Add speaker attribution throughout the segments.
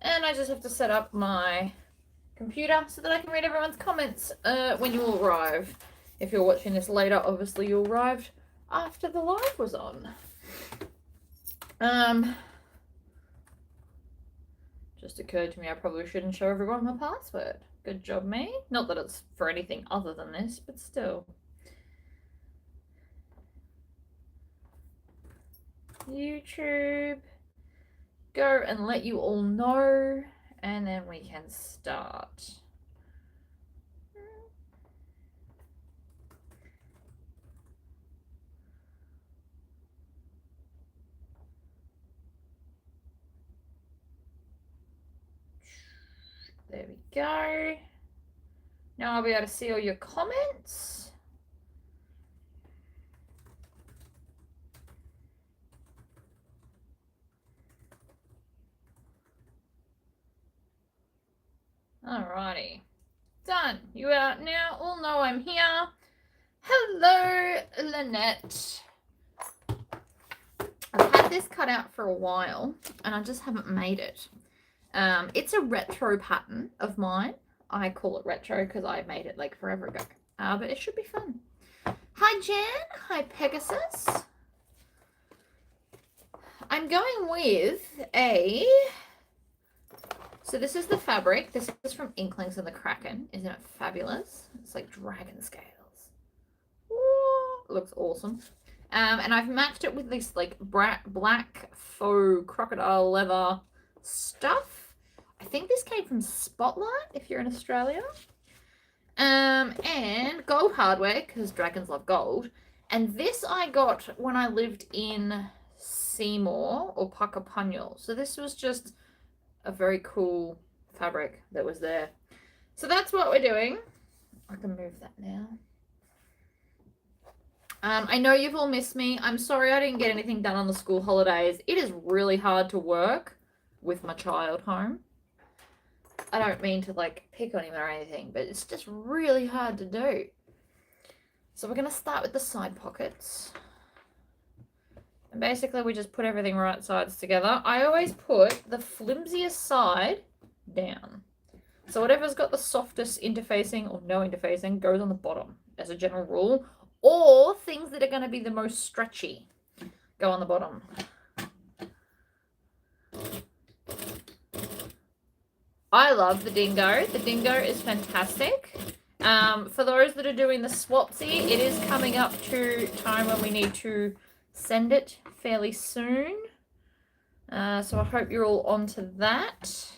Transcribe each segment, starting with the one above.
Speaker 1: And I just have to set up my computer so that I can read everyone's comments when you all arrive. If you're watching this later, obviously you arrived after the live was on. Just occurred to me I probably shouldn't show everyone my password. Good job, me. Not that it's for anything other than this, but still. YouTube. Go and let you all know, and then we can start. There we go. Now I'll be able to see all your comments. Alrighty. Done. You are now all know I'm here. Hello, Lynette. I've had this cut out for a while and I just haven't made it. It's a retro pattern of mine. I call it retro because I made it like forever ago. But it should be fun. Hi, Jan. Hi, Pegasus. I'm going with a... So this is the fabric. This is from Inklings and the Kraken. Isn't it fabulous? It's like dragon scales. Ooh, it looks awesome. And I've matched it with this like black faux crocodile leather stuff. I think this came from Spotlight if you're in Australia. And gold hardware because dragons love gold. And this I got when I lived in Seymour or Puckapunyal. So this was just a very cool fabric that was there. So that's what we're doing. I can move that now. I know you've all missed me. I'm sorry I didn't get anything done on the school holidays. It is really hard to work with my child home. I don't mean to like pick on him or anything, but it's just really hard to do. So we're going to start with the side pockets. And basically we just put everything right sides together. I always put the flimsiest side down. So whatever's got the softest interfacing or no interfacing goes on the bottom as a general rule. Or things that are going to be the most stretchy go on the bottom. I love the dingo. The dingo is fantastic. For those that are doing the swapsy, it is coming up to time when we need to send it fairly soon. So I hope you're all onto that.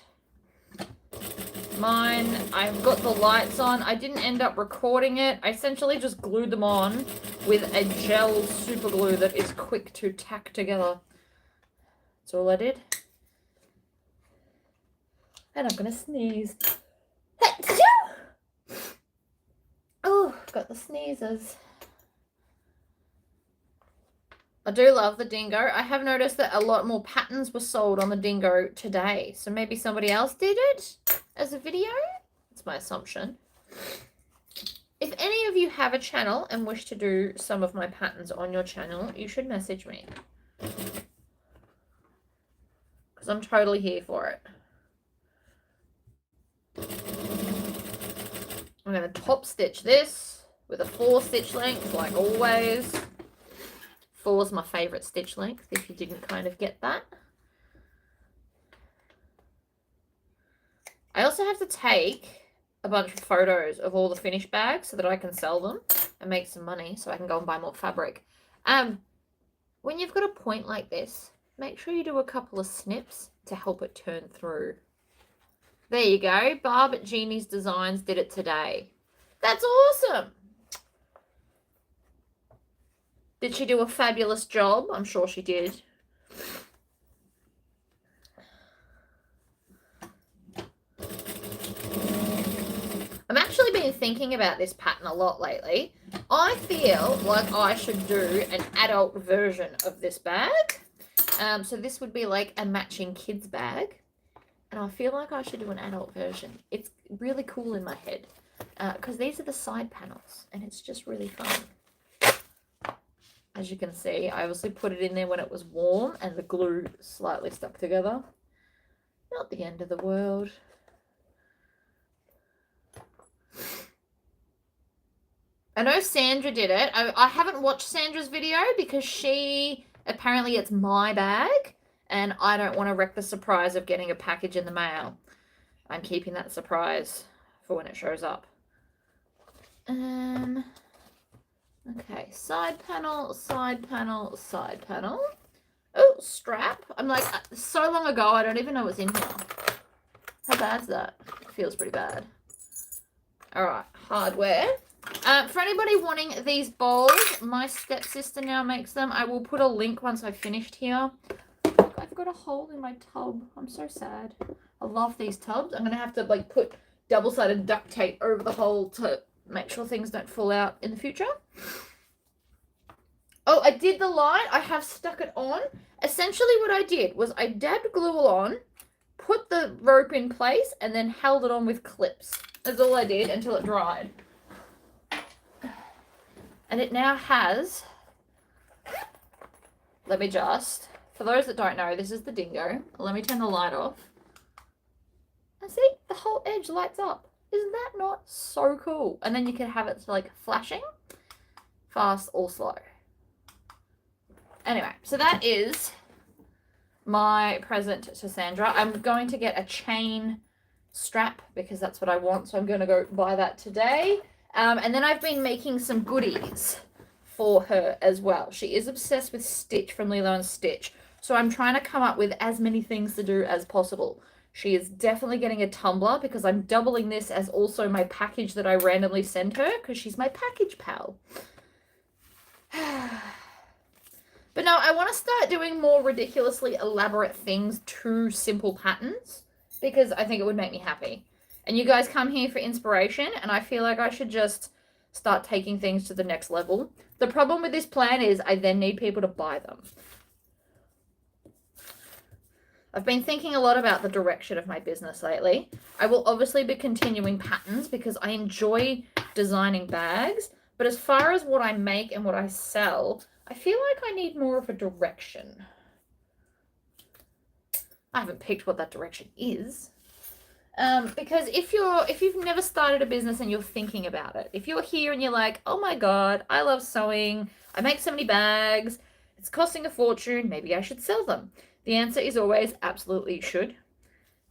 Speaker 1: Mine, I've got the lights on. I didn't end up recording it. I essentially just glued them on with a gel super glue that is quick to tack together. That's all I did. And I'm gonna sneeze. Oh, got the sneezes. I do love the dingo. I have noticed that a lot more patterns were sold on the dingo today. So maybe somebody else did it as a video. That's my assumption. If any of you have a channel and wish to do some of my patterns on your channel, you should message me. Because I'm totally here for it. I'm going to top stitch this with a 4 stitch length like always. 4 is my favourite stitch length, if you didn't kind of get that. I also have to take a bunch of photos of all the finished bags so that I can sell them and make some money so I can go and buy more fabric. When you've got a point like this, make sure you do a couple of snips to help it turn through. There you go. Barb at Jeannie's Designs did it today. That's awesome. Did she do a fabulous job? I'm sure she did. I've actually been thinking about this pattern a lot lately. I feel like I should do an adult version of this bag. So this would be like a matching kids bag. And I feel like I should do an adult version. It's really cool in my head. Because these are the side panels. And it's just really fun. As you can see, I obviously put it in there when it was warm. And the glue slightly stuck together. Not the end of the world. I know Sandra did it. I haven't watched Sandra's video because apparently it's my bag and I don't want to wreck the surprise of getting a package in the mail. I'm keeping that surprise for when it shows up. Okay, side panel, side panel, side panel. Oh, strap. I'm like, so long ago, I don't even know what's in here. How bad's that? It feels pretty bad. All right, hardware. For anybody wanting these bowls, my stepsister now makes them. I will put a link once I've finished here. I've got a hole in my tub. I'm so sad. I love these tubs. I'm going to have to like put double-sided duct tape over the hole to make sure things don't fall out in the future. Oh, I did the light. I have stuck it on. Essentially what I did was I dabbed glue on, put the rope in place, and then held it on with clips. That's all I did until it dried. And it now has, let me just, for those that don't know, this is the dingo. Let me turn the light off. And see, the whole edge lights up. Isn't that not so cool? And then you can have it like flashing, fast or slow. Anyway, so that is my present to Sandra. I'm going to get a chain strap because that's what I want. So I'm going to go buy that today. And then I've been making some goodies for her as well. She is obsessed with Stitch from Lilo and Stitch. So I'm trying to come up with as many things to do as possible. She is definitely getting a tumbler because I'm doubling this as also my package that I randomly send her because she's my package pal. But no, I want to start doing more ridiculously elaborate things to simple patterns because I think it would make me happy. And you guys come here for inspiration, and I feel like I should just start taking things to the next level. The problem with this plan is I then need people to buy them. I've been thinking a lot about the direction of my business lately. I will obviously be continuing patterns because I enjoy designing bags, but as far as what I make and what I sell, I feel like I need more of a direction. I haven't picked what that direction is. Because if you've never started a business and you're thinking about it, if you're here and you're like, oh my God, I love sewing, I make so many bags, it's costing a fortune, maybe I should sell them. The answer is always absolutely you should.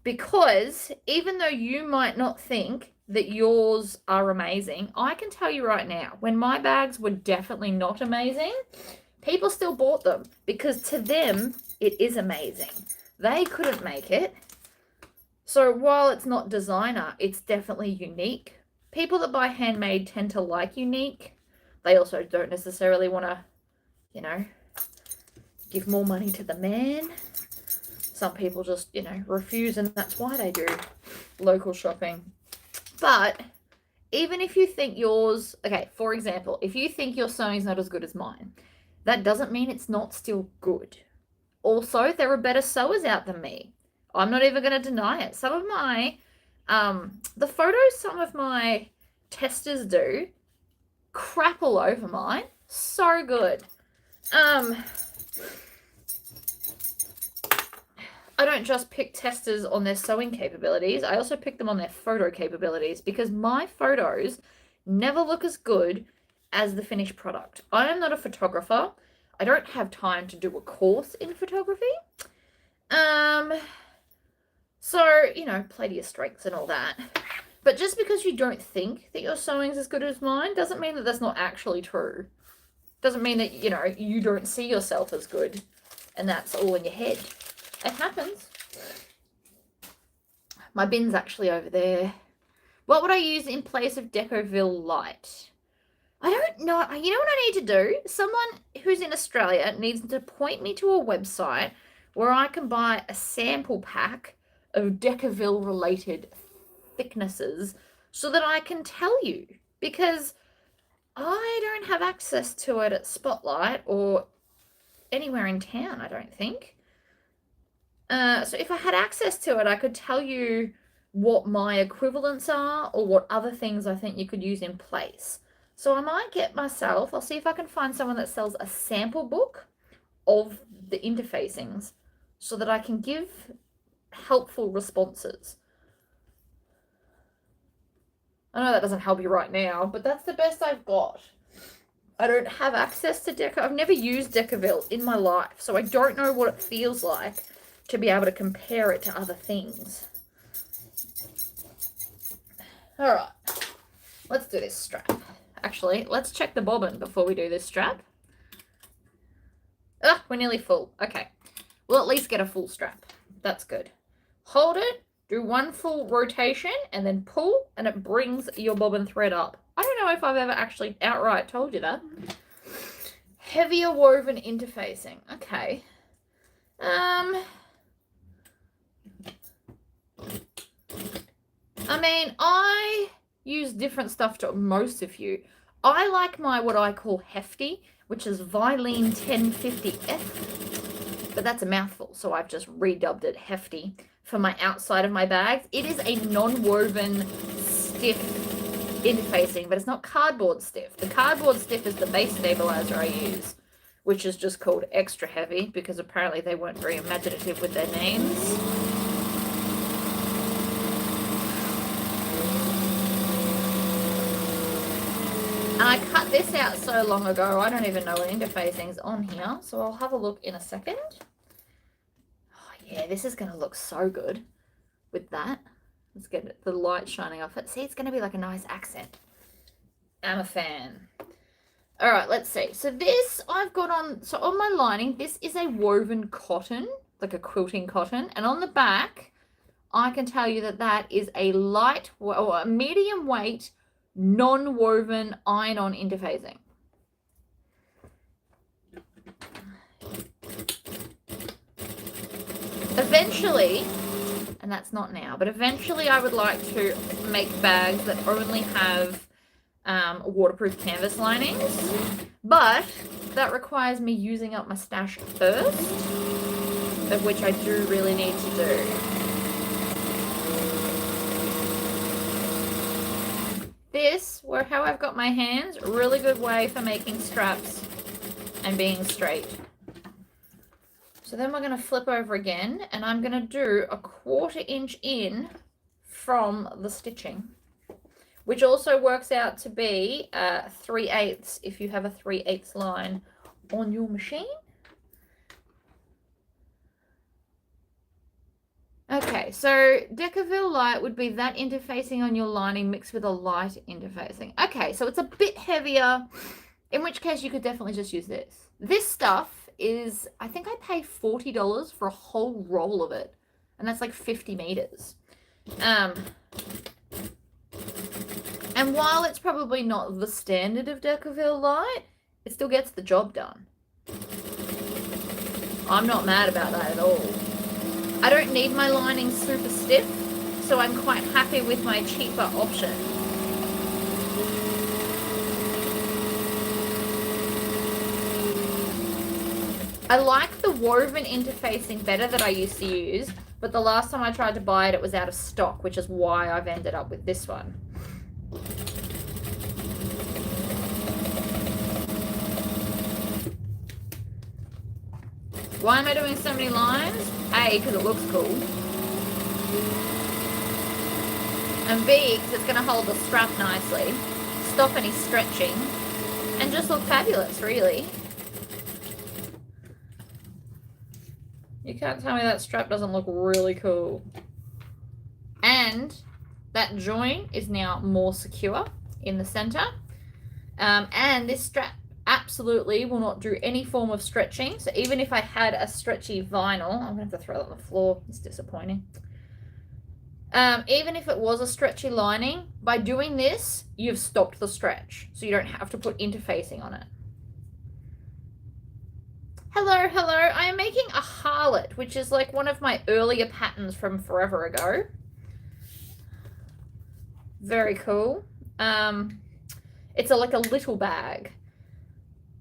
Speaker 1: Because even though you might not think that yours are amazing, I can tell you right now, when my bags were definitely not amazing, people still bought them because to them, it is amazing. They couldn't make it. So while it's not designer, it's definitely unique. People that buy handmade tend to like unique. They also don't necessarily want to, you know, give more money to the man. Some people just, you know, refuse, and that's why they do local shopping. But even if you think yours, okay, for example, if you think your sewing's not as good as mine, that doesn't mean it's not still good. Also, there are better sewers out than me. I'm not even going to deny it. Some of my, the photos some of my testers do, crap all over mine. So good. I don't just pick testers on their sewing capabilities. I also pick them on their photo capabilities because my photos never look as good as the finished product. I am not a photographer. I don't have time to do a course in photography. So, you know, play to your strengths and all that. But just because you don't think that your sewing's as good as mine doesn't mean that that's not actually true. Doesn't mean that, you know, you don't see yourself as good and that's all in your head. It happens. My bin's actually over there. What would I use in place of Decoville Light? I don't know. You know what I need to do? Someone who's in Australia needs to point me to a website where I can buy a sample pack of Decoville related thicknesses so that I can tell you, because I don't have access to it at Spotlight or anywhere in town, I don't think. So if I had access to it, I could tell you what my equivalents are or what other things I think you could use in place. So I might get myself, I'll see if I can find someone that sells a sample book of the interfacings so that I can give helpful responses. I know that doesn't help you right now, but that's the best I've got. I don't have access to Deca. I've never used Decaville in my life, so I don't know what it feels like to be able to compare it to other things. All right, let's do this strap. Actually, let's check the bobbin before we do this strap. Ah, we're nearly full. Okay, we'll at least get a full strap. That's good. Hold it, do one full rotation, and then pull, and it brings your bobbin thread up. I don't know if I've ever actually outright told you that. Heavier woven interfacing. Okay. I mean, I use different stuff to most of you. I like my what I call hefty, which is Vilene 1050F, but that's a mouthful, so I've just redubbed it hefty for my outside of my bags. It is a non-woven stiff interfacing, but it's not cardboard stiff. The cardboard stiff is the base stabilizer I use, which is just called extra heavy because apparently they weren't very imaginative with their names. And I cut this out so long ago, I don't even know what interfacing's on here, so I'll have a look in a second. Oh yeah, this is going to look so good with that. Let's get the light shining off it. See, it's going to be like a nice accent. I'm a fan. All right, let's see. So this I've got on, so on my lining, this is a woven cotton, like a quilting cotton. And on the back, I can tell you that that is a light or a medium weight, non-woven iron-on interfacing. Eventually, and that's not now, but eventually I would like to make bags that only have waterproof canvas linings, but that requires me using up my stash first, of which I do really need to do. This, where how I've got my hands, really good way for making straps and being straight. So then we're going to flip over again, and I'm going to do a 1/4 inch in from the stitching, which also works out to be 3/8 if you have a 3/8 line on your machine. Okay, so Decaville Light would be that interfacing on your lining mixed with a light interfacing. Okay, so it's a bit heavier, in which case you could definitely just use this. This stuff is, I think I pay $40 for a whole roll of it, and that's like 50 meters. And while it's probably not the standard of Decaville Light, it still gets the job done. I'm not mad about that at all. I don't need my lining super stiff, so I'm quite happy with my cheaper option. I like the woven interfacing better that I used to use, but the last time I tried to buy it, it was out of stock, which is why I've ended up with this one. Why am I doing so many lines? A, because it looks cool. And B, because it's going to hold the strap nicely, stop any stretching, and just look fabulous, really. You can't tell me that strap doesn't look really cool. And that joint is now more secure in the center. And this strap absolutely will not do any form of stretching. So even if I had a stretchy vinyl, I'm gonna have to throw it on the floor. It's disappointing. Even if it was a stretchy lining, by doing this, you've stopped the stretch. So you don't have to put interfacing on it. Hello, hello. I am making a Harlot, which is like one of my earlier patterns from forever ago. Very cool. It's like a little bag.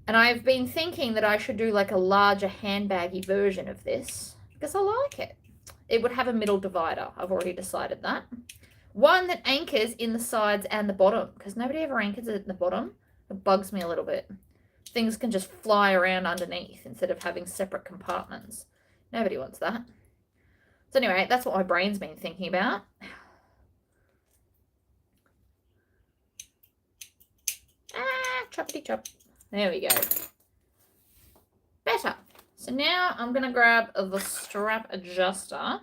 Speaker 1: And I've been thinking that I should do like a larger handbaggy version of this because I like it. It would have a middle divider. I've already decided that. One that anchors in the sides and the bottom because nobody ever anchors it in the bottom. It bugs me a little bit. Things can just fly around underneath instead of having separate compartments. Nobody wants that. So anyway, that's what my brain's been thinking about. Choppity chop. There we go. Better. So now I'm going to grab the strap adjuster.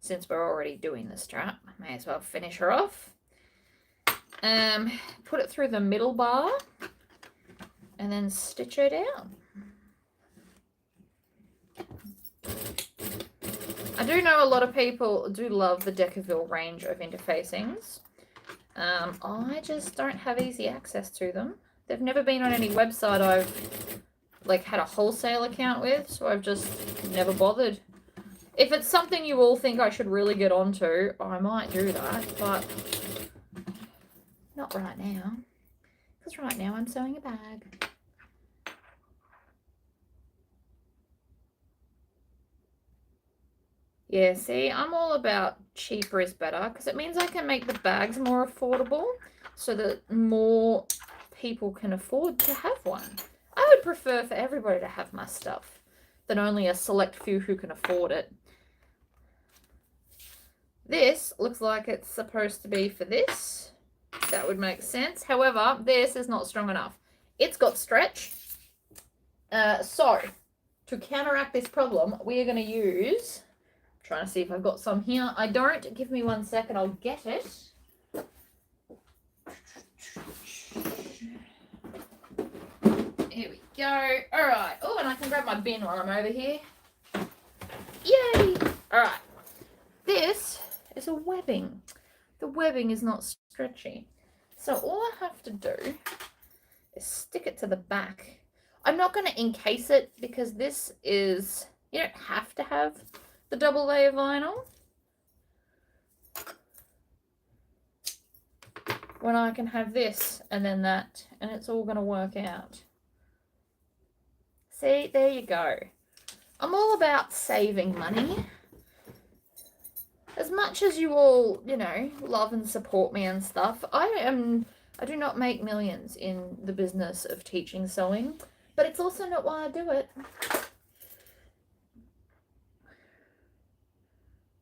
Speaker 1: Since we're already doing the strap, I may as well finish her off. Put it through the middle bar and then stitch her down. I do know a lot of people do love the Decaville range of interfacings. I just don't have easy access to them. They've never been on any website I've like had a wholesale account with, so I've just never bothered. If it's something you all think I should really get onto, I might do that, but not right now. Because right now I'm sewing a bag. Yeah, see, I'm all about cheaper is better because it means I can make the bags more affordable so that more people can afford to have one. I would prefer for everybody to have my stuff than only a select few who can afford it. This looks like it's supposed to be for this. That would make sense. However, this is not strong enough. It's got stretch. So, to counteract this problem, we are going to use... Trying to see if I've got some here. I don't. Give me 1 second. I'll get it. Here we go. All right. Oh, and I can grab my bin while I'm over here. Yay! All right. This is a webbing. The webbing is not stretchy. So all I have to do is stick it to the back. I'm not going to encase it because this is... You don't have to have the double layer vinyl when I can have this and then that, and it's all going to work out. See, there you go. I'm all about saving money. As much as you all, you know, love and support me and stuff, I do not make millions in the business of teaching sewing, but it's also not why I do it.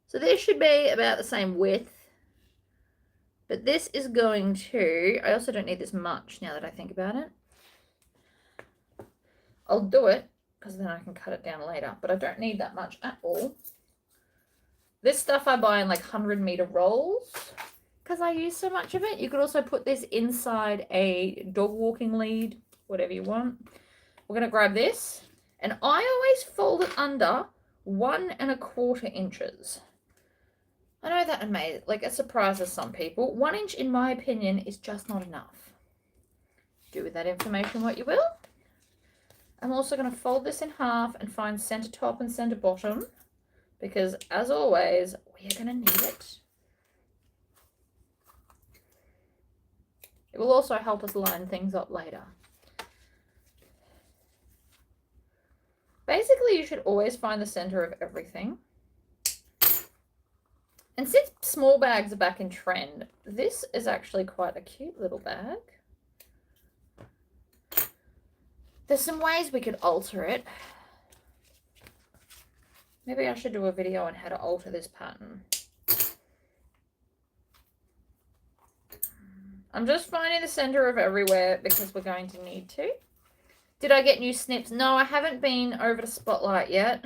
Speaker 1: So this should be about the same width, but this is going to, I also don't need this much now that I think about it. I'll do it because then I can cut it down later, but I don't need that much at all. This stuff I buy in like 100-meter rolls because I use so much of it. You could also put this inside a dog walking lead, whatever you want. We're going to grab this, and I always fold it under 1 1/4 inches. I know that it surprises some people. 1 inch, in my opinion, is just not enough. Do with that information what you will. I'm also going to fold this in half and find center top and center bottom because, as always, we are going to need it. It will also help us line things up later. Basically, you should always find the center of everything. And since small bags are back in trend, this is actually quite a cute little bag. There's some ways we could alter it. Maybe I should do a video on how to alter this pattern. I'm just finding the center of everywhere because we're going to need to. Did I get new snips? No, I haven't been over to Spotlight yet.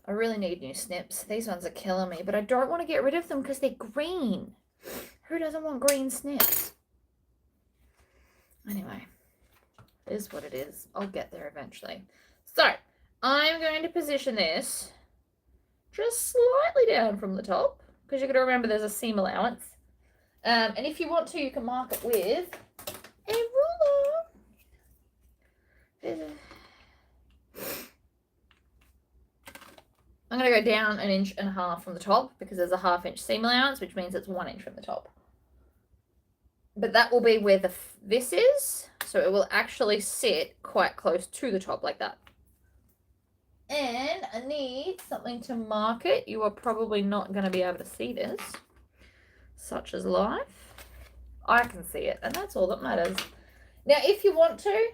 Speaker 1: I really need new snips. These ones are killing me, but I don't want to get rid of them because they're green. Who doesn't want green snips? Anyway, it is what it is. I'll get there eventually. So, I'm going to position this just slightly down from the top because you've got to remember there's a seam allowance. And if you want to, you can mark it with a ruler. I'm going to go down 1.5 inches from the top because there's a 1/2 inch seam allowance, which means it's 1 inch from the top. But that will be where this is, so it will actually sit quite close to the top like that. And I need something to mark it. You are probably not going to be able to see this. Such is life. I can see it, and that's all that matters. Now, if you want to,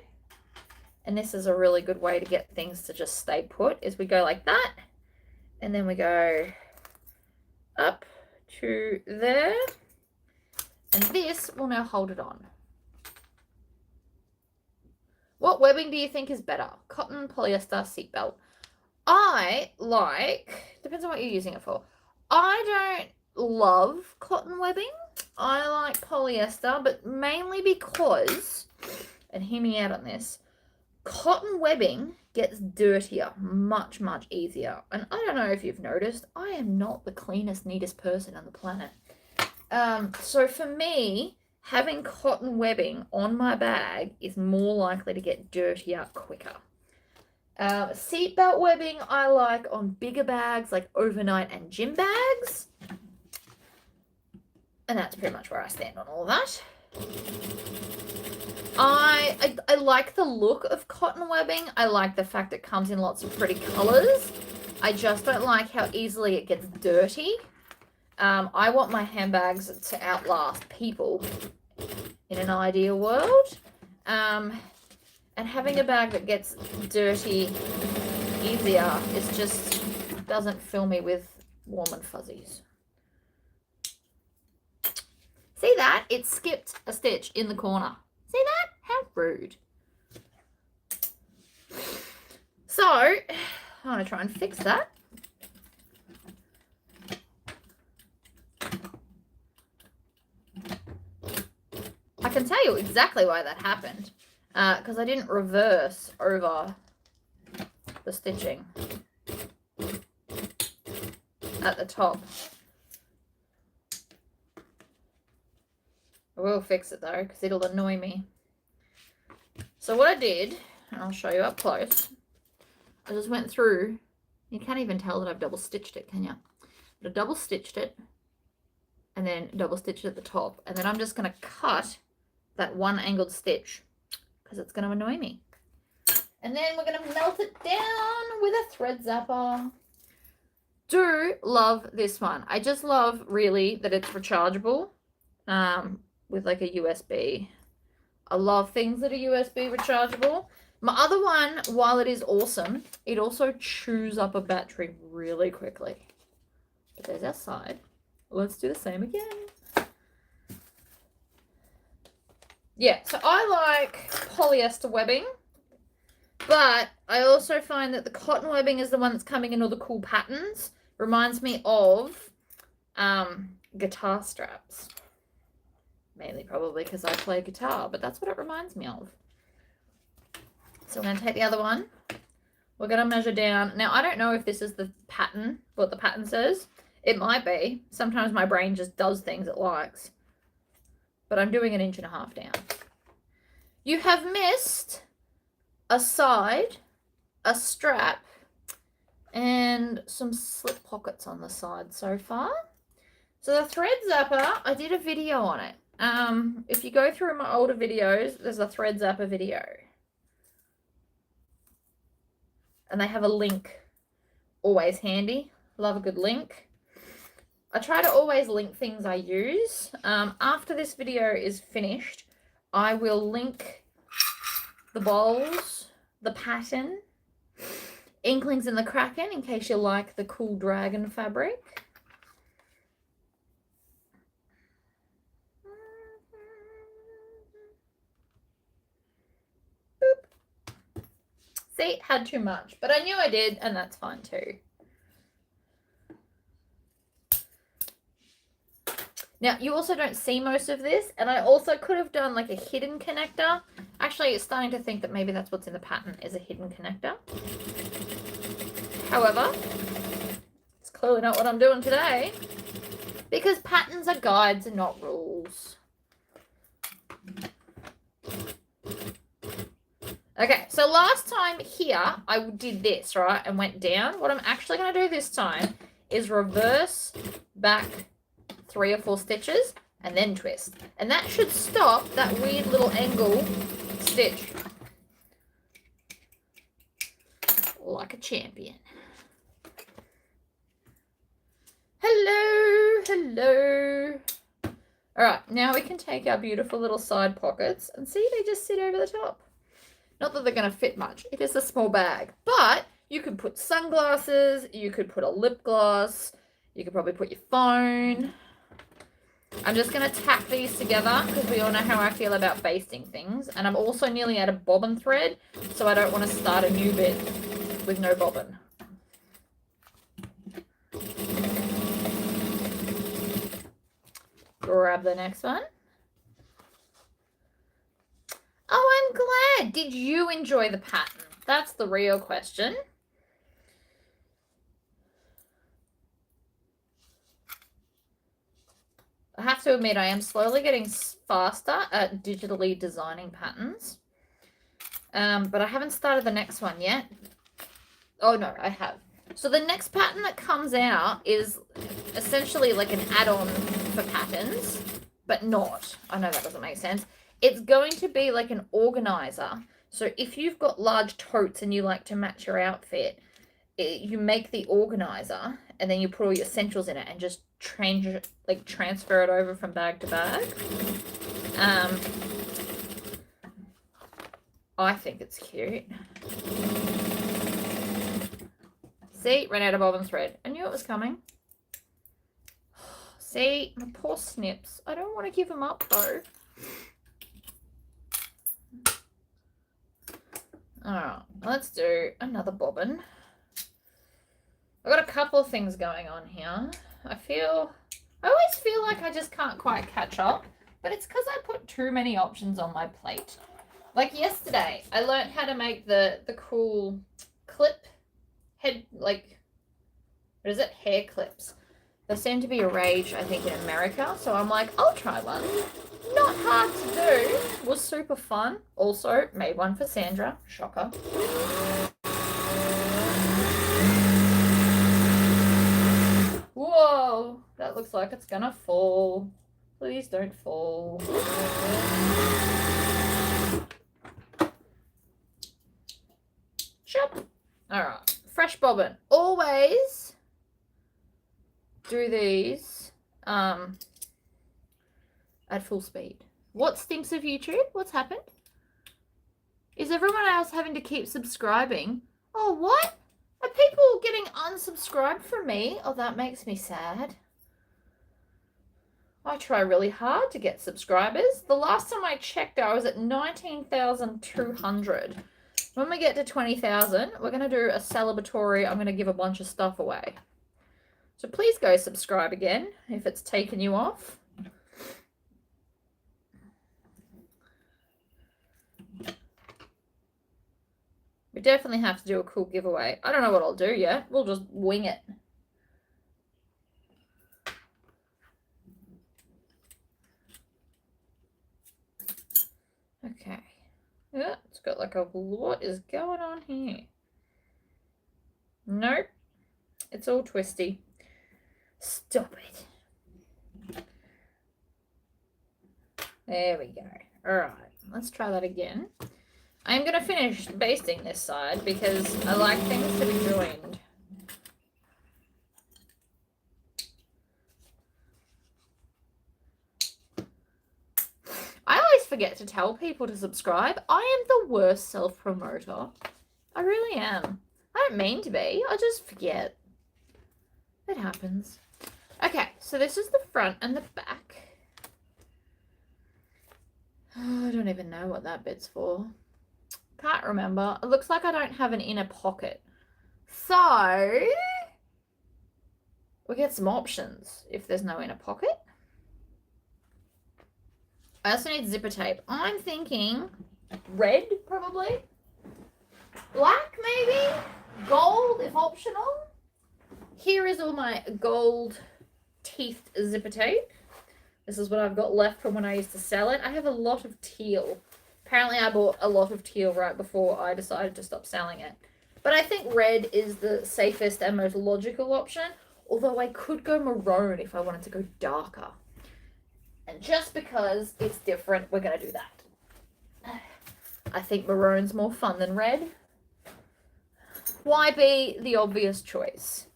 Speaker 1: and this is a really good way to get things to just stay put, is we go like that, And then we go up to there. And this will now hold it on. What webbing do you think is better? Cotton, polyester, seatbelt. I like, depends on what you're using it for. I don't love cotton webbing. I like polyester, but mainly because, and hear me out on this, cotton webbing gets dirtier much, much easier. And I don't know if you've noticed, I am not the cleanest, neatest person on the planet. So for me, having cotton webbing on my bag is more likely to get dirtier quicker. Seatbelt webbing I like on bigger bags like overnight and gym bags. And that's pretty much where I stand on all that. I like the look of cotton webbing. I like the fact it comes in lots of pretty colors. I just don't like how easily it gets dirty. I want my handbags to outlast people in an ideal world. And having a bag that gets dirty easier is just doesn't fill me with warm and fuzzies. See that? It skipped a stitch in the corner. See that? How rude. So, I want to try and fix that. I can tell you exactly why that happened. Because I didn't reverse over the stitching at the top. I will fix it though, because it'll annoy me. So what I did, and I'll show you up close, I just went through, you can't even tell that I've double stitched it, can you? But I double stitched it, and then double stitched at the top, and then I'm just going to cut that one angled stitch, because it's going to annoy me. And then we're going to melt it down with a thread zapper. Do love this one. I just love really that it's rechargeable. With like a USB. I love things that are USB rechargeable. My other one, while it is awesome, it also chews up a battery really quickly. But there's our side. Let's do the same again. Yeah, so I like polyester webbing, but I also find that the cotton webbing is the one that's coming in all the cool patterns. Reminds me of guitar straps. Mainly probably because I play guitar, but that's what it reminds me of. So I'm going to take the other one. We're going to measure down. Now, I don't know if this is the pattern, what the pattern says. It might be. Sometimes my brain just does things it likes. But I'm doing 1.5 inches down. You have missed a side, a strap, and some slip pockets on the side so far. So the thread zapper, I did a video on it. If you go through my older videos, there's a thread zapper video. And they have a link. Always handy. Love a good link. I try to always link things I use. After this video is finished, I will link the bowls, the pattern, Inklings in the Kraken, in case you like the cool dragon fabric. Boop. See, had too much, but I knew I did, and that's fine too. Now, you also don't see most of this, and I also could have done like a hidden connector. Actually, it's starting to think that maybe that's what's in the pattern is a hidden connector. However, it's clearly not what I'm doing today because patterns are guides and not rules. Okay, so last time here, I did this, right, and went down. What I'm actually going to do this time is reverse back 3 or 4 stitches and then twist. And that should stop that weird little angle stitch. Like a champion. Hello, hello. All right, now we can take our beautiful little side pockets and see they just sit over the top. Not that they're going to fit much. It is a small bag, but You could put sunglasses, you could put a lip gloss, you could probably put your phone. I'm just going to tack these together because we all know how I feel about basting things. And I'm also nearly out of bobbin thread, so I don't want to start a new bit with no bobbin. Grab the next one. Oh, I'm glad. Did you enjoy the pattern? That's the real question. I have to admit, I am slowly getting faster at digitally designing patterns. But I haven't started the next one yet. Oh, no, I have. So the next pattern that comes out is essentially like an add-on for patterns, but not. I know that doesn't make sense. It's going to be like an organizer. So if you've got large totes and you like to match your outfit, you make the organizer and then you put all your essentials in it and just transfer it over from bag to bag. I think it's cute. See, ran out of bobbin thread. I knew it was coming. See, my poor snips. I don't want to give them up though. Alright, let's do another bobbin. I've got a couple of things going on here. I always feel like I just can't quite catch up, but it's because I put too many options on my plate. Like yesterday, I learned how to make the cool clip head, like, what is it? Hair clips. They seem to be a rage, I think, in America, so I'm like, I'll try one. Not hard to do. Was super fun. Also, made one for Sandra. Shocker. Whoa, that looks like it's gonna fall. Please don't fall. Chop. Alright, fresh bobbin. Always do these at full speed. What stinks of YouTube? What's happened? Is everyone else having to keep subscribing? Oh, what? Are people getting unsubscribed from me? Oh, that makes me sad. I try really hard to get subscribers. The last time I checked, I was at 19,200. When we get to 20,000, we're going to do a celebratory. I'm going to give a bunch of stuff away. So please go subscribe again if it's taken you off. We definitely have to do a cool giveaway. I don't know what I'll do yet. We'll just wing it. Okay. Yeah, it's got like a, what is going on here? Nope. It's all twisty. Stop it. There we go. All right, let's try that again. I'm going to finish basting this side because I like things to be joined. I always forget to tell people to subscribe. I am the worst self-promoter. I really am. I don't mean to be. I just forget. It happens. Okay, so this is the front and the back. Oh, I don't even know what that bit's for. Can't remember. It looks like I don't have an inner pocket. So, we'll get some options if there's no inner pocket. I also need zipper tape. I'm thinking red, probably. Black, maybe. Gold, if optional. Here is all my gold teethed zipper tape. This is what I've got left from when I used to sell it. I have a lot of teal. Apparently I bought a lot of teal right before I decided to stop selling it. But I think red is the safest and most logical option. Although I could go maroon if I wanted to go darker. And just because it's different, we're going to do that. I think maroon's more fun than red. Why be the obvious choice?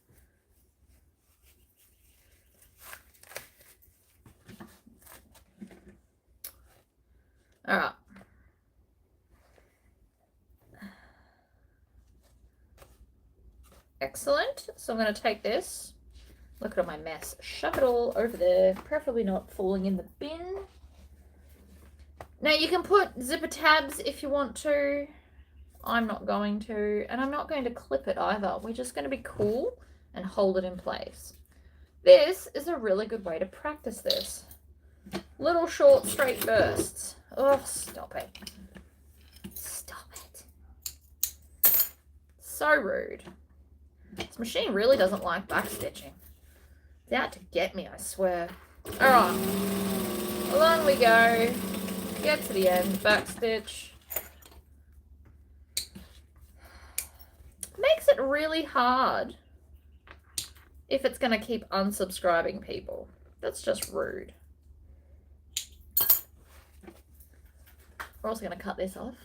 Speaker 1: All right. Excellent. So I'm going to take this. Look at all my mess. Shove it all over there. Preferably not falling in the bin. Now you can put zipper tabs if you want to. I'm not going to. And I'm not going to clip it either. We're just going to be cool and hold it in place. This is a really good way to practice this. Little short straight bursts. Oh, stop it. Stop it. So rude. This machine really doesn't like backstitching. It's out to get me, I swear. Alright. Along we go. Get to the end. Backstitch. Makes it really hard if it's going to keep unsubscribing people. That's just rude. We're also going to cut this off.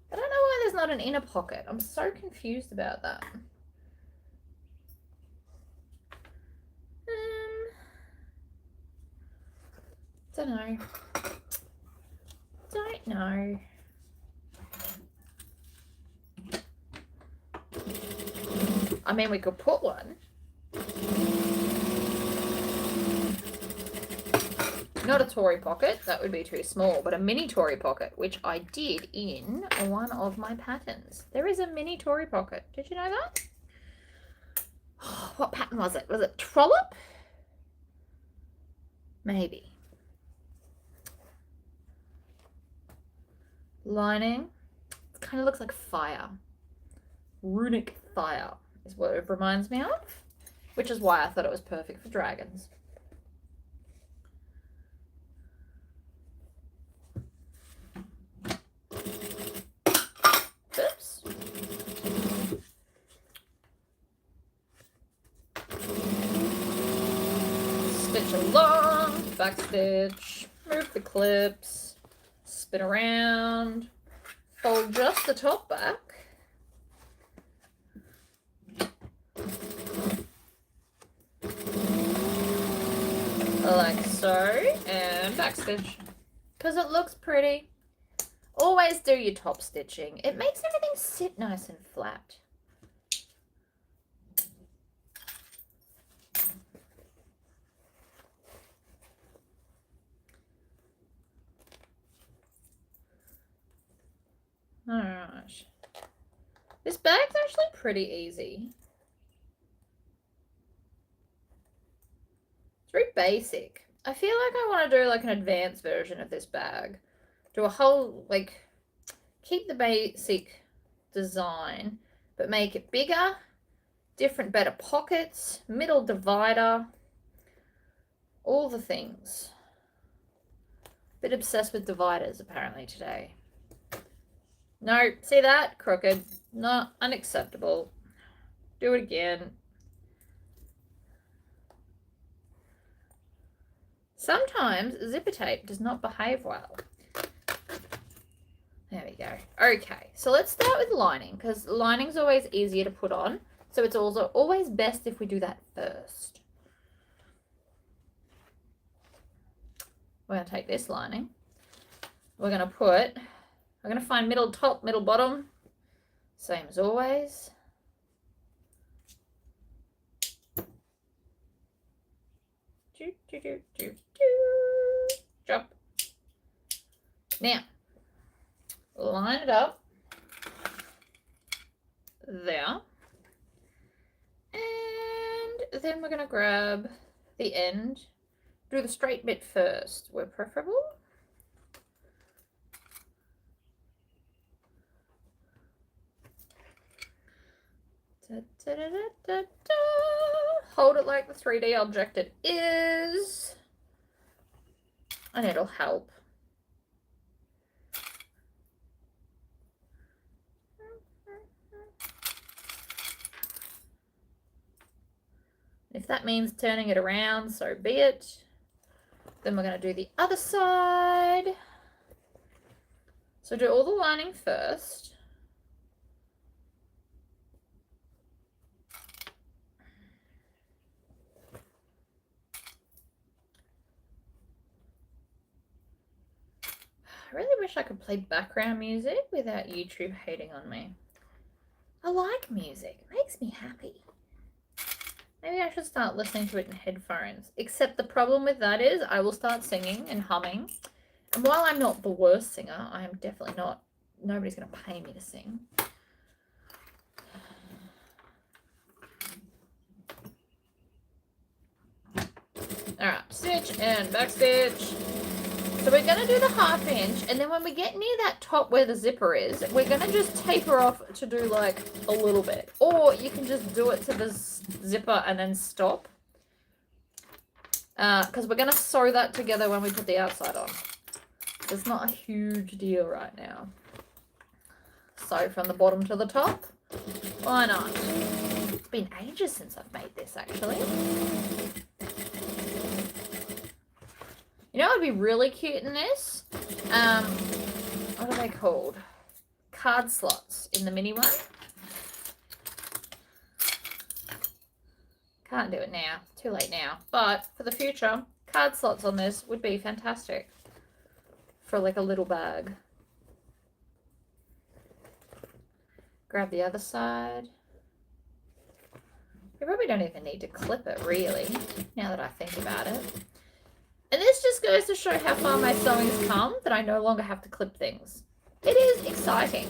Speaker 1: I don't know why there's not an inner pocket. I'm so confused about that. Don't know. Don't know. I mean, we could put one. Not a Tory pocket, that would be too small, but a mini Tory pocket, which I did in one of my patterns. There is a mini Tory pocket. Did you know that? What pattern was it? Was it Trollop? Maybe. Lining. It kind of looks like fire. Runic fire is what it reminds me of, which is why I thought it was perfect for dragons. Oops. Stitch along, backstitch, move the clips, spin around, fold just the top back. Like so, and backstitch, because it looks pretty. Always do your top stitching. It makes everything sit nice and flat. Alright. This bag's actually pretty easy. It's very basic. I feel like I want to do like an advanced version of this bag. Do a whole, like, keep the basic design, but make it bigger, different, better pockets, middle divider, all the things. Bit obsessed with dividers apparently today. No, see that? Crooked. Not unacceptable. Do it again. Sometimes zipper tape does not behave well. There we go. Okay, so let's start with lining, because lining's always easier to put on. So it's also always best if we do that first. We're going to take this lining. We're going to find middle top, middle bottom. Same as always. Drop. Now, line it up there. And then we're going to grab the end. Do the straight bit first, where preferable. Da, da, da, da, da. Hold it like the 3D object it is, and it'll help. If that means turning it around, so be it. Then we're going to do the other side. So do all the lining first. I really wish I could play background music without YouTube hating on me. I like music. It makes me happy. Maybe I should start listening to it in headphones. Except the problem with that is I will start singing and humming. And while I'm not the worst singer, I am definitely not. Nobody's going to pay me to sing. Alright, stitch and back stitch. So we're going to do the 1/2 inch, and then when we get near that top where the zipper is, we're going to just taper off to do like a little bit. Or you can just do it to the zipper and then stop. Because we're going to sew that together when we put the outside on. It's not a huge deal right now. Sew from the bottom to the top. Why not? It's been ages since I've made this, actually. You know what would be really cute in this? What are they called? Card slots in the mini one. Can't do it now. Too late now. But for the future, card slots on this would be fantastic. For like a little bag. Grab the other side. You probably don't even need to clip it, really, now that I think about it. And this just goes to show how far my sewing's come, that I no longer have to clip things. It is exciting.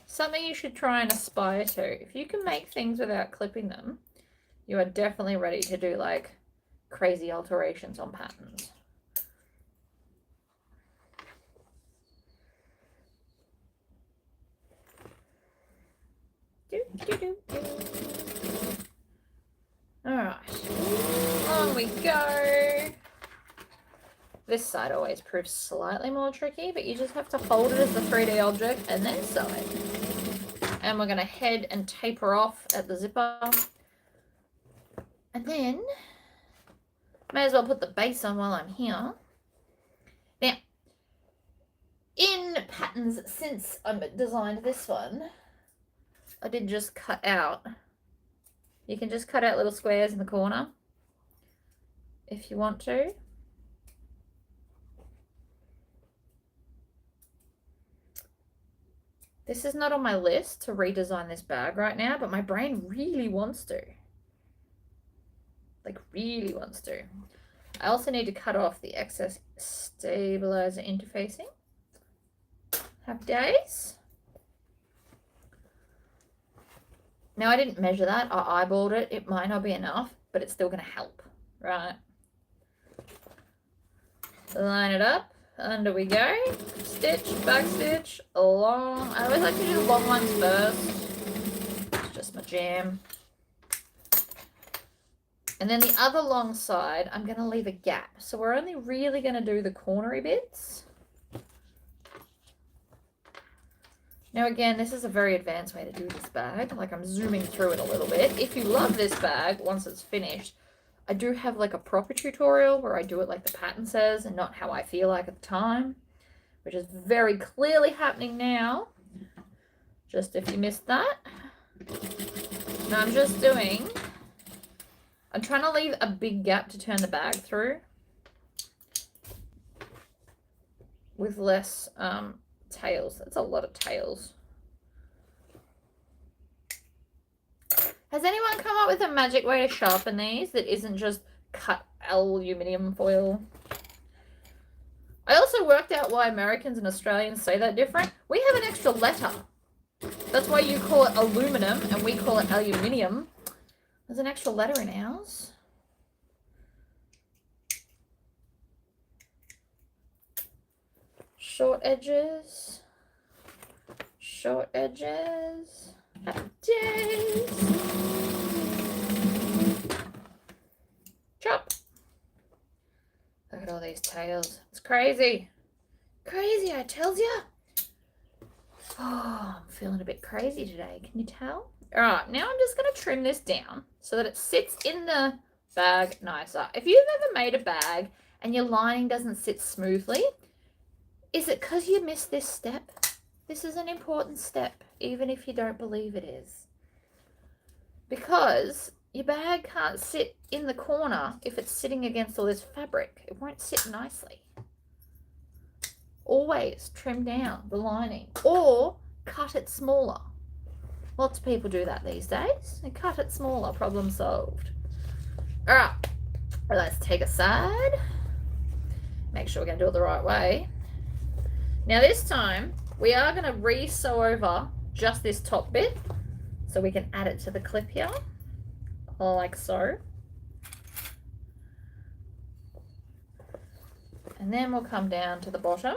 Speaker 1: Something you should try and aspire to. If you can make things without clipping them, you are definitely ready to do like crazy alterations on patterns. Alright, on we go. This side always proves slightly more tricky, but you just have to hold it as the 3D object and then sew it. And we're going to head and taper off at the zipper. And then, may as well put the base on while I'm here. Now, in patterns, since I designed this one, I did just cut out. You can just cut out little squares in the corner if you want to. This is not on my list to redesign this bag right now, but my brain really wants to. Like, really wants to. I also need to cut off the excess stabilizer interfacing. Happy days. Now, I didn't measure that. I eyeballed it. It might not be enough, but it's still going to help, right? Line it up. Under we go. Stitch, back stitch, long. I always like to do the long ones first. It's just my jam. And then the other long side, I'm going to leave a gap. So we're only really going to do the cornery bits. Now again, this is a very advanced way to do this bag. Like, I'm zooming through it a little bit. If you love this bag, once it's finished, I do have like a proper tutorial where I do it like the pattern says and not how I feel like at the time, which is very clearly happening now. Just if you missed that. Now I'm just doing, I'm trying to leave a big gap to turn the bag through with less tails. That's a lot of tails. Has anyone come up with a magic way to sharpen these that isn't just cut aluminium foil? I also worked out why Americans and Australians say that different. We have an extra letter. That's why you call it aluminum and we call it aluminium. There's an extra letter in ours. Short edges. Short edges. Happy days. Chop. Look at all these tails. It's crazy. Crazy, I tells ya. Oh, I'm feeling a bit crazy today. Can you tell? All right, now I'm just going to trim this down so that it sits in the bag nicer. If you've ever made a bag and your lining doesn't sit smoothly, is it because you missed this step? This is an important step, even if you don't believe it is. Because your bag can't sit in the corner if it's sitting against all this fabric. It won't sit nicely. Always trim down the lining or cut it smaller. Lots of people do that these days. And cut it smaller, problem solved. All right, let's take a side. Make sure we're going to do it the right way. Now this time, we are going to re-sew over just this top bit so we can add it to the clip here, like so. And then we'll come down to the bottom,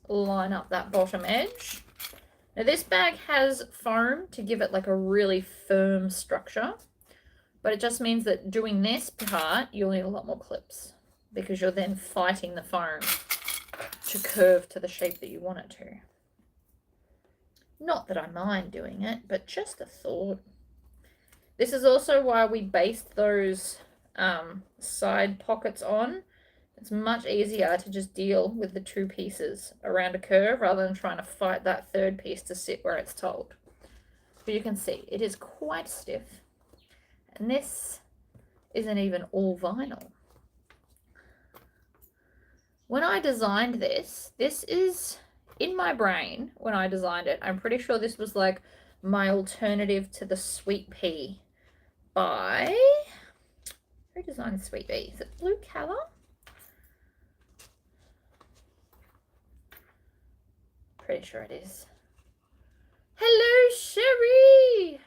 Speaker 1: line up that bottom edge. Now this bag has foam to give it like a really firm structure, but it just means that doing this part, you'll need a lot more clips because you're then fighting the foam to curve to the shape that you want it to. Not that I mind doing it, but just a thought. This is also why we based those side pockets on. It's much easier to just deal with the two pieces around a curve rather than trying to fight that third piece to sit where it's told. But you can see it is quite stiff. And this isn't even all vinyl. When I designed this, this is in my brain when I designed it. I'm pretty sure this was like my alternative to the Sweet Pea by... Who designed Sweet Pea? Is it Blue Colour? Pretty sure it is. Hello, Sherry!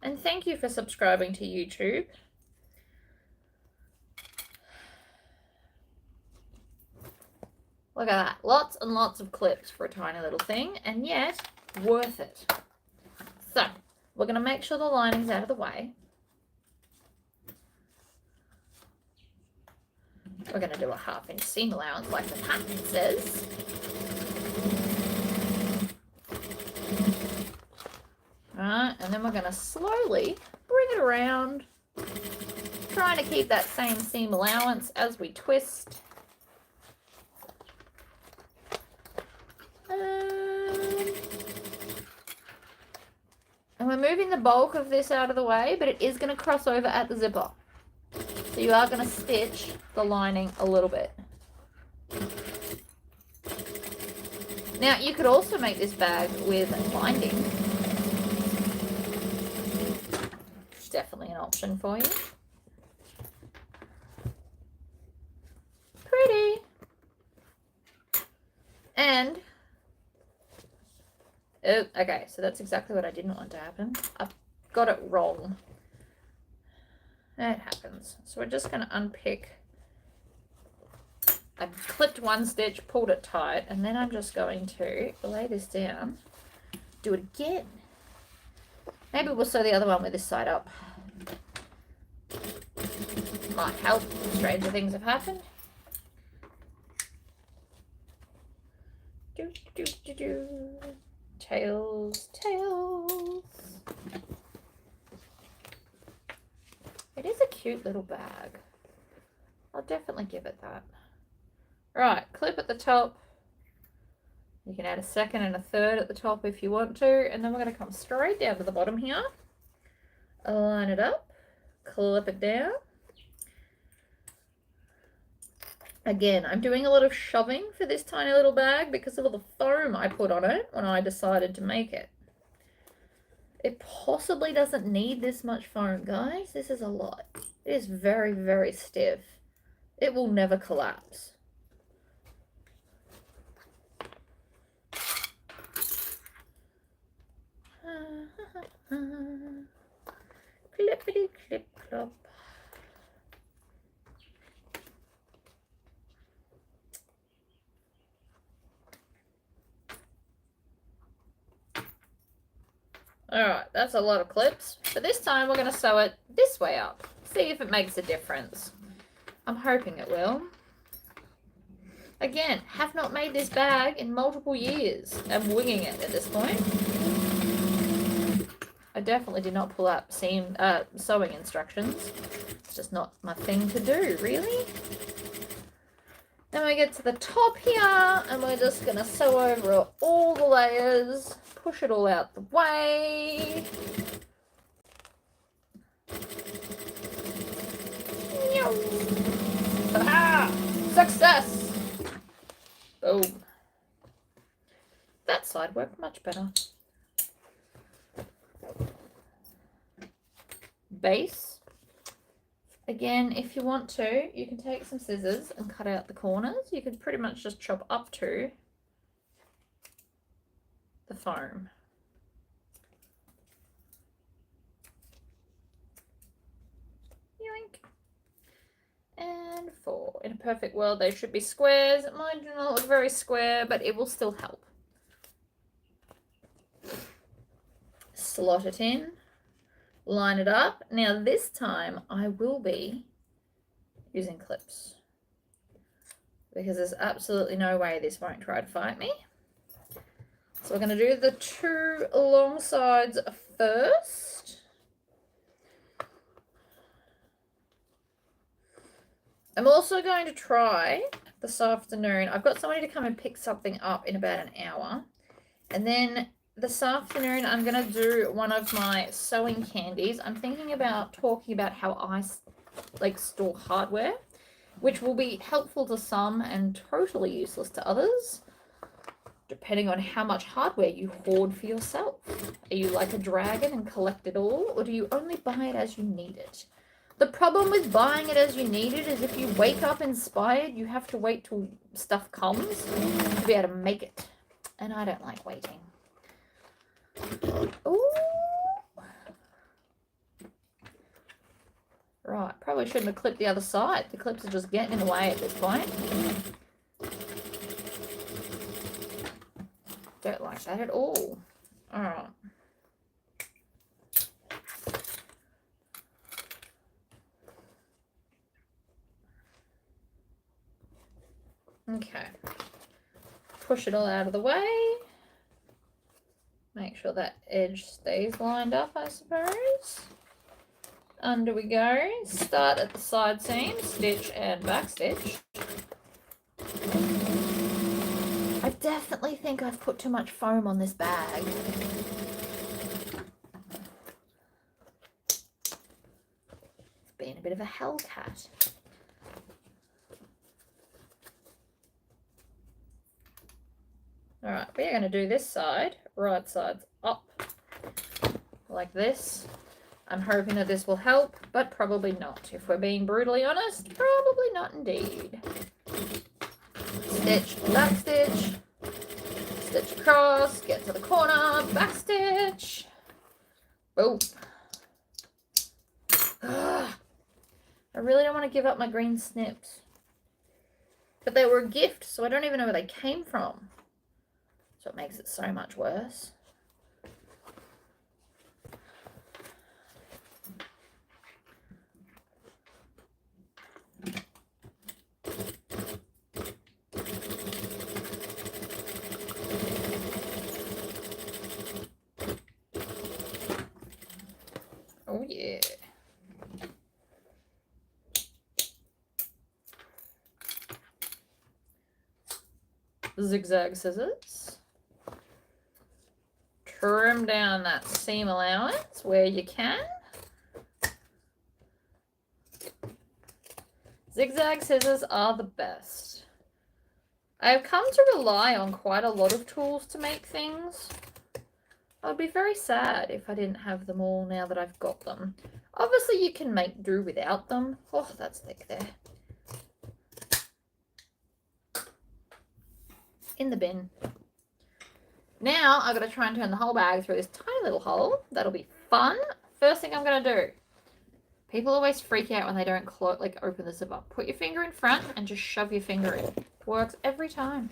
Speaker 1: And thank you for subscribing to YouTube. Look at that. Lots and lots of clips for a tiny little thing, and yet worth it. So, we're going to make sure the lining's out of the way. We're going to do a 1/2 inch seam allowance like the pattern says. Alright, and then we're going to slowly bring it around, trying to keep that same seam allowance as we twist. And we're moving the bulk of this out of the way, but it is going to cross over at the zipper. So you are going to stitch the lining a little bit. Now, you could also make this bag with binding. It's definitely an option for you. Pretty. And, oh, okay, so that's exactly what I didn't want to happen. I've got it wrong. It happens. So we're just going to unpick. I've clipped one stitch, pulled it tight, and then I'm just going to lay this down, do it again. Maybe we'll sew the other one with this side up. Might help. Stranger things have happened. Do, do, do, do. Tails, tails. It is a cute little bag. I'll definitely give it that. Right, clip at the top. You can add a second and a third at the top if you want to. And then we're going to come straight down to the bottom here. Line it up. Clip it down. Again, I'm doing a lot of shoving for this tiny little bag because of all the foam I put on it when I decided to make it. It possibly doesn't need this much foam, guys. This is a lot. It is very, very stiff. It will never collapse. Clippity clip clop. Alright, that's a lot of clips. But this time we're going to sew it this way up. See if it makes a difference. I'm hoping it will. Again, have not made this bag in multiple years. I'm winging it at this point. I definitely did not pull up sewing instructions. It's just not my thing to do, really. Then we get to the top here, and we're just going to sew over all the layers. Push it all out the way. Aha! Success! Boom. That side worked much better. Base. Again, if you want to, you can take some scissors and cut out the corners. You can pretty much just chop up to the foam. Yoink. And 4. In a perfect world, they should be squares. Mine do not look very square, but it will still help. Slot it in. Line it up. Now this time I will be using clips because there's absolutely no way this won't try to fight me. So we're going to do the 2 long sides first. I'm also going to try this afternoon. I've got somebody to come and pick something up in about an hour. And then this afternoon, I'm going to do one of my sewing candies. I'm thinking about talking about how I store hardware, which will be helpful to some and totally useless to others, depending on how much hardware you hoard for yourself. Are you like a dragon and collect it all, or do you only buy it as you need it? The problem with buying it as you need it is if you wake up inspired, you have to wait till stuff comes to be able to make it. And I don't like waiting. Ooh. Right, probably shouldn't have clipped the other side. The clips are just getting in the way at this point. Don't like that at all. Alright. Okay. Push it all out of the way. Make sure that edge stays lined up, I suppose. Under we go. Start at the side seam, stitch and back stitch. I definitely think I've put too much foam on this bag. It's been a bit of a hellcat. Alright, we're going to do this side, right side's up, like this. I'm hoping that this will help, but probably not. If we're being brutally honest, probably not indeed. Stitch, back stitch, stitch across, get to the corner, back stitch. Boom. I really don't want to give up my green snips. But they were a gift, so I don't even know where they came from. So it makes it so much worse. Oh yeah. Zigzag scissors. Trim down that seam allowance where you can. Zigzag scissors are the best. I've come to rely on quite a lot of tools to make things. I'd be very sad if I didn't have them all now that I've got them. Obviously you can make do without them. Oh, that's thick there. In the bin. Now I've got to try and turn the whole bag through this tiny little hole. That'll be fun. First thing I'm going to do. People always freak out when they don't open the zipper. Put your finger in front and just shove your finger in. It works every time.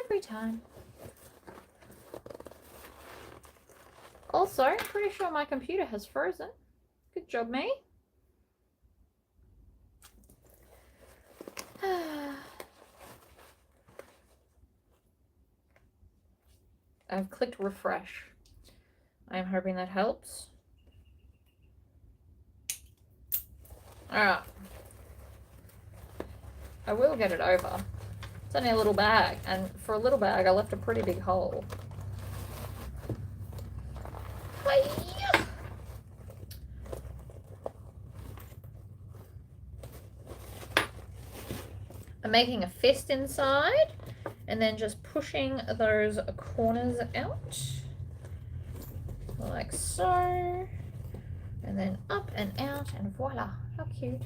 Speaker 1: Every time. Also, I'm pretty sure my computer has frozen. Good job, me. I've clicked refresh. I'm hoping that helps. Alright. I will get it over. It's only a little bag, and for a little bag I left a pretty big hole. Hi-ya! I'm making a fist inside and then just pushing those corners out like so, and then up and out, and voila, how cute.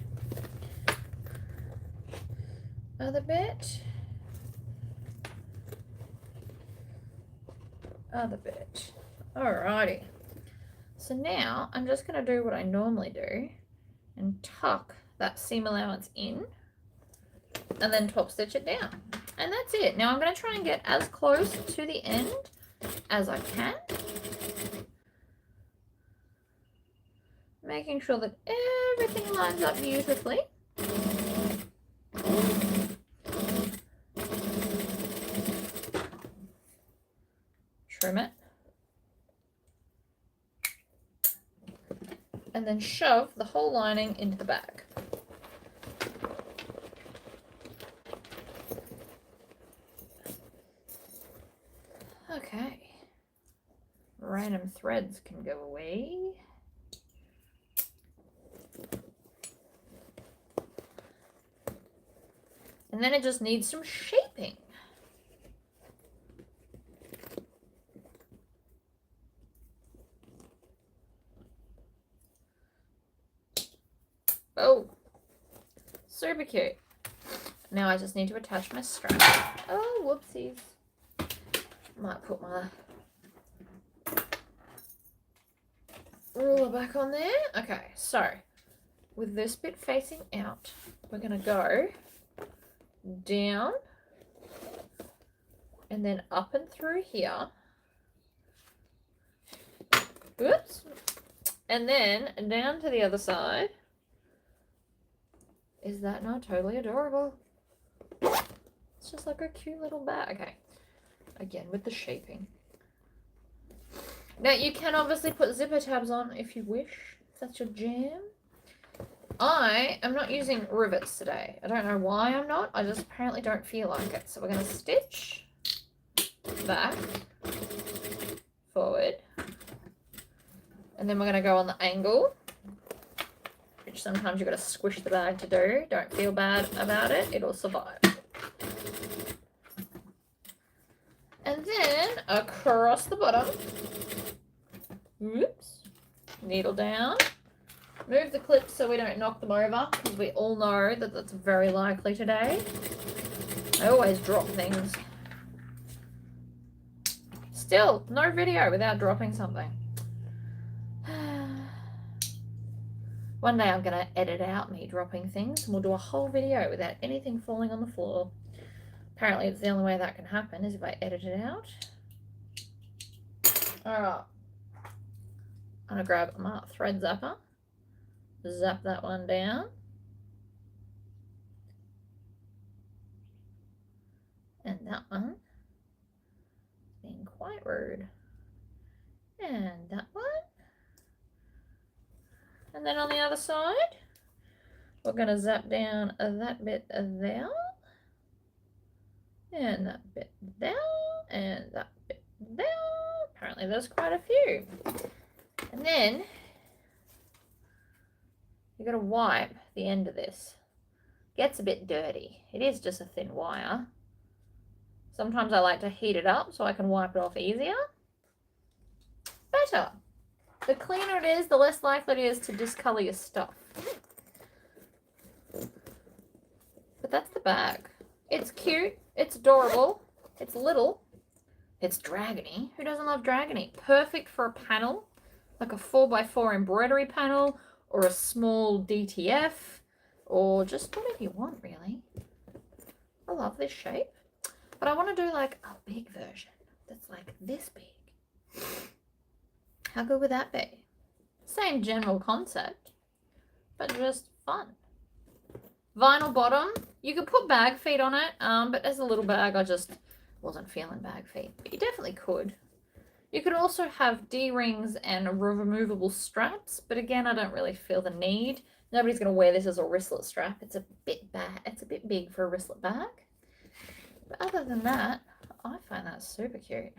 Speaker 1: Other bit, other bit. Alrighty, so now I'm just going to do what I normally do and tuck that seam allowance in and then top stitch it down, and that's it. Now I'm going to try and get as close to the end as I can, making sure that everything lines up beautifully. Trim it, and then shove the whole lining into the bag. Okay, random threads can go away. And then it just needs some shaping. Oh, super cute. Now I just need to attach my strap. Oh, whoopsies. Might put my ruler back on there. Okay, so with this bit facing out, we're going to go down and then up and through here. Oops. And then down to the other side. Is that not totally adorable? It's just like a cute little bag. Okay. Again, with the shaping. Now, you can obviously put zipper tabs on if you wish. If that's your jam. I am not using rivets today. I don't know why I'm not. I just apparently don't feel like it. So we're going to stitch back, forward. And then we're going to go on the angle, which sometimes you've got to squish the bag to do. Don't feel bad about it. It'll survive. And then across the bottom, whoops, needle down, move the clips so we don't knock them over, because we all know that that's very likely today. I always drop things. Still, no video without dropping something. One day I'm going to edit out me dropping things and we'll do a whole video without anything falling on the floor. Apparently it's the only way that can happen is if I edit it out. Alright. I'm going to grab my thread zapper. Zap that one down. And that one is being quite rude. And that one. And then on the other side, we're going to zap down that bit there. And that bit there, and that bit there. Apparently there's quite a few. And then you've got to wipe the end of this. Gets a bit dirty. It is just a thin wire. Sometimes I like to heat it up so I can wipe it off easier. Better. The cleaner it is, the less likely it is to discolor your stuff. But that's the bag. It's cute. It's adorable. It's little. It's dragony. Who doesn't love dragony? Perfect for a panel, like a 4x4 embroidery panel, or a small DTF, or just whatever you want, really. I love this shape. But I want to do like a big version that's like this big. How good would that be? Same general concept, but just fun. Vinyl bottom. You could put bag feet on it, but as a little bag, I just wasn't feeling bag feet. But you definitely could. You could also have D-rings and removable straps, but again, I don't really feel the need. Nobody's going to wear this as a wristlet strap. It's a bit big for a wristlet bag. But other than that, I find that super cute.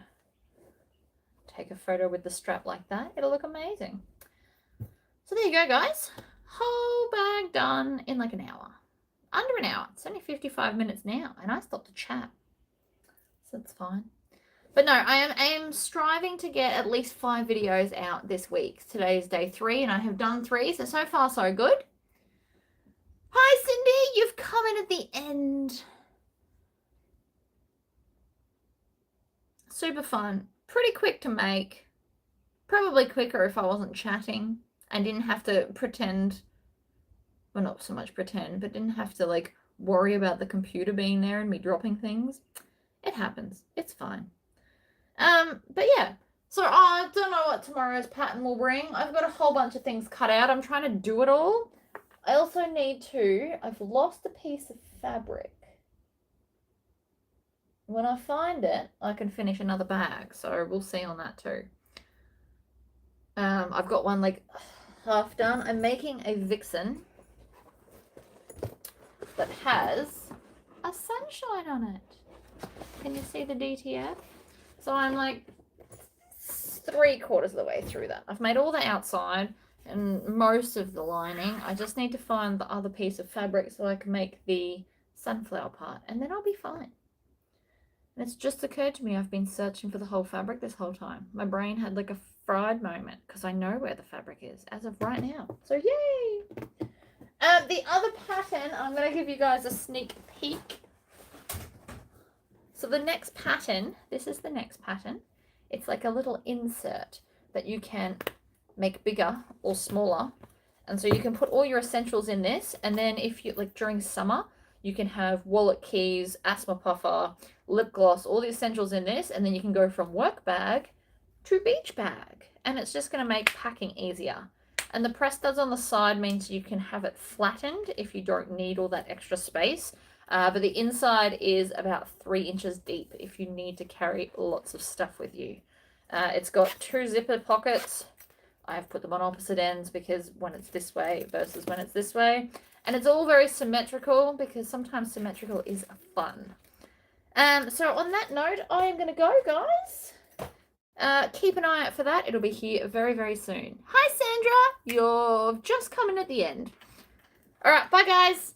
Speaker 1: Take a photo with the strap like that. It'll look amazing. So there you go, guys. Whole bag done in like an hour. under an hour. It's only 55 minutes now, and I stopped to chat. So it's fine. But no, I am striving to get at least 5 videos out this week. Today is day 3, and I have done 3, so far so good. Hi, Cindy! You've come in at the end. Super fun. Pretty quick to make. Probably quicker if I wasn't chatting and didn't have to pretend. Well, not so much pretend, but didn't have to, like, worry about the computer being there and me dropping things. It happens. It's fine. But yeah. So I don't know what tomorrow's pattern will bring. I've got a whole bunch of things cut out. I'm trying to do it all. I also need to... I've lost a piece of fabric. When I find it, I can finish another bag. So we'll see on that too. I've got one, like, half done. I'm making a vixen that has a sunshine on it. Can you see the DTF? So I'm like 3/4 of the way through that. I've made all the outside and most of the lining. I just need to find the other piece of fabric so I can make the sunflower part, and then I'll be fine. And it's just occurred to me I've been searching for the whole fabric this whole time. My brain had like a fried moment because I know where the fabric is as of right now. So yay! The other pattern, I'm going to give you guys a sneak peek. So the next pattern, this is the next pattern. It's like a little insert that you can make bigger or smaller. And so you can put all your essentials in this. And then if you, like during summer, you can have wallet keys, asthma puffer, lip gloss, all the essentials in this. And then you can go from work bag to beach bag. And it's just going to make packing easier. And the press studs on the side means you can have it flattened if you don't need all that extra space. But the inside is about 3 inches deep if you need to carry lots of stuff with you. It's got 2 zipper pockets. I've put them on opposite ends because when it's this way versus when it's this way. And it's all very symmetrical because sometimes symmetrical is fun. So on that note, I am going to go, guys. Keep an eye out for that. It'll be here very, very soon. Hi, Sandra. You're just coming at the end. All right. Bye, guys.